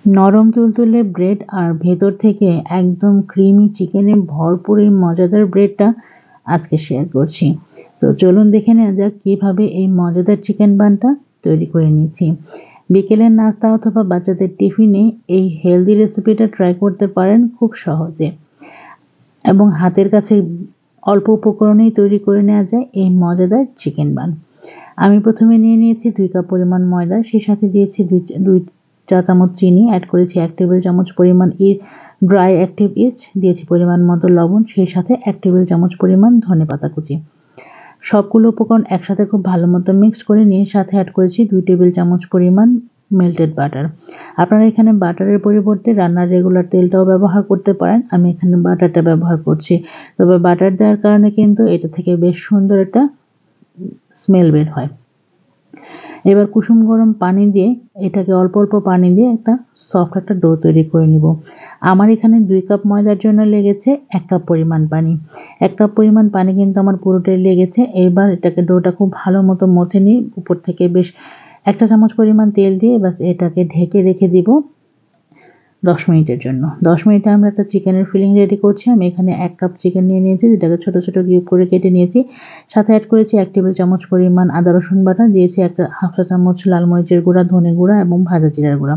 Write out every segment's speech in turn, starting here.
নরম তুলতুলে ব্রেড আর ভেতর থেকে একদম ক্রিমি চিকেনে ভরপুর এই মজাদার ব্রেডটা আজকে শেয়ার করছি। তো চলুন দেখে নেওয়া যাক কীভাবে এই মজাদার চিকেন বানটা তৈরি করে নিয়েছি। বিকেলের নাস্তা অথবা বাচ্চাদের টিফিনে এই হেলদি রেসিপিটা ট্রাই করতে পারেন খুব সহজে, এবং হাতের কাছে অল্প উপকরণেই তৈরি করে নেওয়া যায় এই মজাদার চিকেন বান। আমি প্রথমে নিয়ে নিয়েছি 2 কাপ পরিমাণ ময়দা, সেই সাথে দিয়েছি দুই চা চামচ চিনি, অ্যাড করেছি 1 টেবিল চামচ পরিমাণ ড্রাই অ্যাক্টিভ ইস্ট, দিয়েছি পরিমাণ মতো লবণ, সেই সাথে 1 টেবিল চামচ পরিমাণ ধনেপাতা কুচি। সবগুলো উপকরণ একসাথে খুব ভালো মতো মিক্স করে নিয়ে সাথে অ্যাড করেছি 2 টেবিল চামচ পরিমাণ মেল্টেড বাটার। আপনারা এখানে বাটারের পরিবর্তে রান্নার রেগুলার তেলটাও ব্যবহার করতে পারেন। আমি এখানে বাটারটা ব্যবহার করছি, তবে বাটার দেওয়ার কারণে কিন্তু এটা থেকে বেশ সুন্দর একটা স্মেল বের হয়। এবার কুসুম গরম পানি দিয়ে এটাকে অল্প অল্প পানি দিয়ে একটা সফট একটা ডো তৈরি করে নিব। আমার এখানে 2 কাপ ময়দার জন্য লেগেছে 1 কাপ পরিমাণ পানি। 1 কাপ পরিমাণ পানি কিন্তু আমার পুরোটাই লেগেছে। এবার এটাকে ডোটা খুব ভালো মতো মথে নিয়ে উপর থেকে বেশ 1 চা চামচ পরিমাণ তেল দিয়ে বাস এটাকে ঢেকে রেখে দিব 10 মিনিটের জন্য। 10 মিনিটে আমরা একটা চিকেনের ফিলিং রেডি করছি। আমি এখানে 1 কাপ চিকেন নিয়ে নিয়েছি, যেটাকে ছোট ছোট কিউব করে কেটে নিয়েছি। সাথে অ্যাড করেছি 1 টেবিল চামচ পরিমাণ আদা রসুন বাটা, দিয়েছি হাফ চা চামচ লাল মরিচের গুঁড়া, ধনে গুঁড়া এবং ভাজা জিরার গুঁড়া।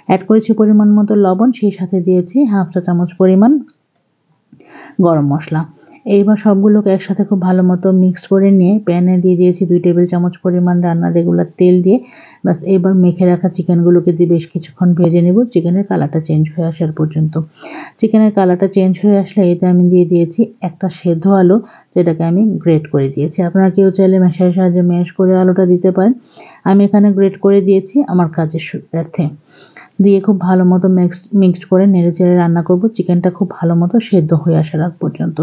অ্যাড করেছি পরিমাণ মতো লবণ, সেই সাথে দিয়েছি হাফ চা চামচ পরিমাণ গরম মশলা। এইবার সবগুলোকে একসাথে খুব ভালো মতো মিক্স করে নিয়ে প্যানে দিয়ে দিয়েছি 2 টেবিল চামচ পরিমাণ রান্নার রেগুলার তেল দিয়ে বাস এবার মেখে রাখা চিকেনগুলোকে দিয়ে বেশ কিছুক্ষণ ভেজে নেব, চিকেনের কালারটা চেঞ্জ হয়ে আসার পর্যন্ত। চিকেনের কালারটা চেঞ্জ হয়ে আসলে এতে আমি দিয়ে দিয়েছি একটা সেদ্ধ আলু, যেটাকে আমি গ্রেট করে দিয়েছি। আপনারা কেউ চাইলে ম্যাশের সাহায্যে ম্যাশ করে আলুটা দিতে পারেন। আমি এখানে গ্রেট করে দিয়েছি আমার কাজের সুবিধার্থে। দিয়ে খুব ভালো মতো মিক্সড করে নেড়েচেড়ে রান্না করব, চিকেনটা খুব ভালো মতো সেদ্ধ হয়ে আসার আগ পর্যন্ত।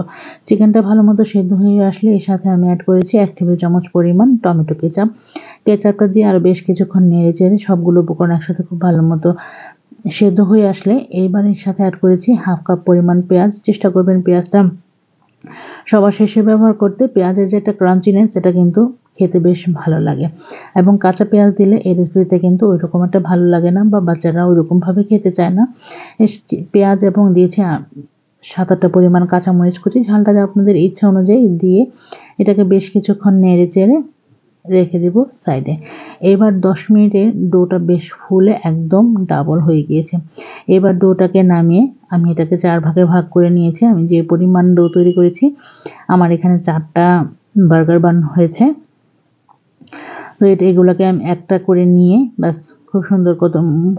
চিকেনটা ভালো মতো সেদ্ধ হয়ে আসলে এর সাথে আমি অ্যাড করেছি 1 টেবিল চামচ পরিমাণ টমেটো কেচাপ। কেচাপটা দিয়ে আরও বেশ কিছুক্ষণ নেড়েচেড়ে সবগুলো উপকরণ একসাথে খুব ভালো মতো সেদ্ধ হয়ে আসলে এইবার এর সাথে অ্যাড করেছি হাফ কাপ পরিমাণ পেঁয়াজ। চেষ্টা করবেন পেঁয়াজটা সবার শেষে ব্যবহার করতে। পেঁয়াজের যে একটা ক্রাঞ্চিনেস সেটা কিন্তু খেতে বেশ ভালো লাগে, এবং কাঁচা পেঁয়াজ দিলে এই রেসিপিতে কিন্তু ওইরকম একটা ভালো লাগে না, বা বাচ্চারা ওইরকমভাবে খেতে চায় না। পেঁয়াজ এবং দিয়েছি 7-8টা পরিমাণ কাঁচামরিচ কুচি, ঝালটা আপনাদের ইচ্ছা অনুযায়ী দিয়ে এটাকে বেশ কিছুক্ষণ নেড়ে চেড়ে রেখে দেব সাইডে। এবার 10 মিনিটে ডোটা বেশ ফুলে একদম ডাবল হয়ে গিয়েছে। এবার ডোটাকে নামিয়ে আমি এটাকে 4 ভাগে ভাগ করে নিয়েছি। আমি যে পরিমাণ ডো তৈরি করেছি, আমার এখানে 4টা বার্গার বান হয়েছে। তো এগুলোকে আমি একটা করে নিয়ে বাস খুব সুন্দর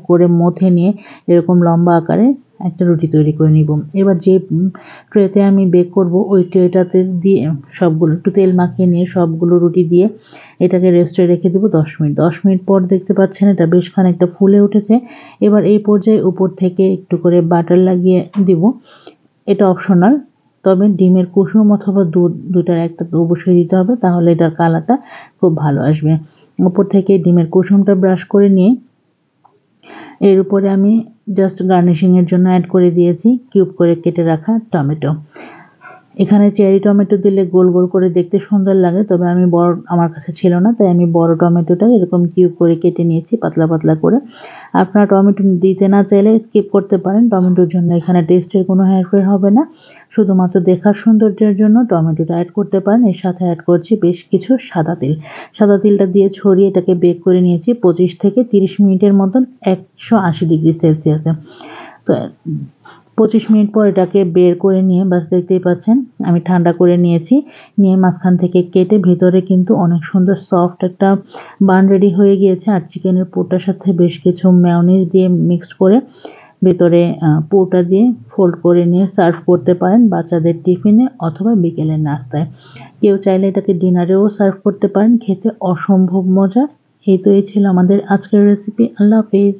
করে মথে নিয়ে এরকম লম্বা আকারে একটা রুটি তৈরি করে নিব। এবার যে ট্রেতে আমি বেক করব ওই ট্রেটাতে দিয়ে সবগুলো একটু তেল মাখিয়ে নিয়ে সবগুলো রুটি দিয়ে এটাকে রেস্টে রেখে দেবো 10 মিনিট। 10 মিনিট পর দেখতে পাচ্ছেন এটা বেশ খানিকটা ফুলে উঠেছে। এবার এই পর্যায়ে উপর থেকে একটু করে বাটার লাগিয়ে দিব। এটা অপশনাল, তবে ডিমের কুসুম অথবা দুধ দুটার একটা তো অবশ্যই দিতে হবে, তাহলে এটার কালারটা খুব ভালো আসবে। উপর থেকে ডিমের কুসুমটা ব্রাশ করে নিয়ে এর উপরে আমি জাস্ট গার্নিশিংয়ের জন্য অ্যাড করে দিয়েছি কিউব করে কেটে রাখা টমেটো। এখানে চেরি টমেটো দিলে গোল গোল করে দেখতে সুন্দর লাগে, তবে আমার কাছে ছিল না, তাই আমি বড় টমেটোটা এরকম কিউব করে কেটে নিয়েছি পাতলা পাতলা করে। আপনারা টমেটো দিতে না চাইলে স্কিপ করতে পারেন, টমেটোর জন্য এখানে টেস্টের কোনো হেরফের হবে না, শুধুমাত্র দেখার সৌন্দর্যের জন্য টমেটোটা অ্যাড করতে পারেন। এর সাথে অ্যাড করছি বেশ কিছু সাদা তিল। সাদা তিলটা দিয়ে ছড়িয়ে এটাকে বেক করে নিয়েছি 25 থেকে 30 মিনিটের মতন 180 ডিগ্রি সেলসিয়াসে। তো 25 মিনিট পর এটাকে বের করে নিয়ে বাস দেখতেই পাচ্ছেন আমি ঠান্ডা করে নিয়েছি। নিয়ে মাঝখান থেকে কেটে ভেতরে কিন্তু অনেক সুন্দর সফট একটা বান রেডি হয়ে গিয়েছে। আর চিকেনের পুরটার সাথে বেশ কিছু মেয়োনিজ দিয়ে মিক্সড করে ভেতরে পুরটা দিয়ে ফোল্ড করে নিয়ে সার্ভ করতে পারেন বাচ্চাদের টিফিনে অথবা বিকেলের নাস্তায়। কেউ চাইলে এটাকে ডিনারেও সার্ভ করতে পারেন, খেতে অসম্ভব মজা। এই ছিল আমাদের আজকের রেসিপি। আল্লাহ হাফেজ।